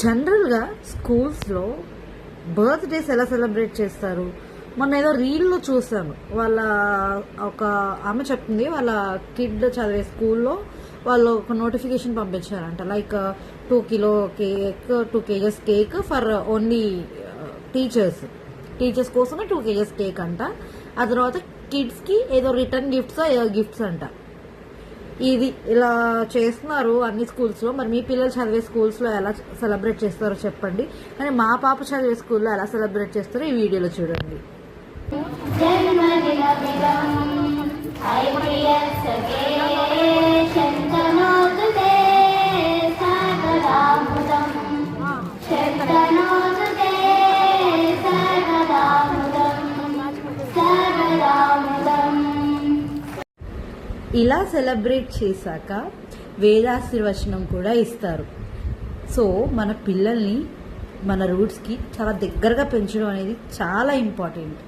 జనరల్గా స్కూల్స్లో బర్త్డేస్ ఎలా సెలబ్రేట్ చేస్తారు? మొన్న ఏదో రీల్లో చూసాను. వాళ్ళ ఒక ఆమె చెప్తుంది, వాళ్ళ కిడ్ చదివే స్కూల్లో వాళ్ళు ఒక నోటిఫికేషన్ పంపించారంట, like 2 kilo cake, 2 kgs cake for only teachers కోసమే 2 kgs కేక్ అంట. ఆ తర్వాత కిడ్స్కి ఏదో రిటర్న్ గిఫ్ట్స్ అంట. ఇది ఇలా చేస్తున్నారు అన్ని స్కూల్స్లో. మరి మీ పిల్లలు చదివే స్కూల్స్లో ఎలా సెలబ్రేట్ చేస్తారో చెప్పండి. కానీ మా పాప చదివే స్కూల్లో ఎలా సెలబ్రేట్ చేస్తారో ఈ వీడియోలో చూడండి. ఇలా సెలబ్రేట్ చేశాక వేదాశీర్వచనం కూడా ఇస్తారు. సో మన పిల్లల్ని మన రూట్స్కి చాలా దగ్గరగా పెంచడం అనేది చాలా ఇంపార్టెంట్.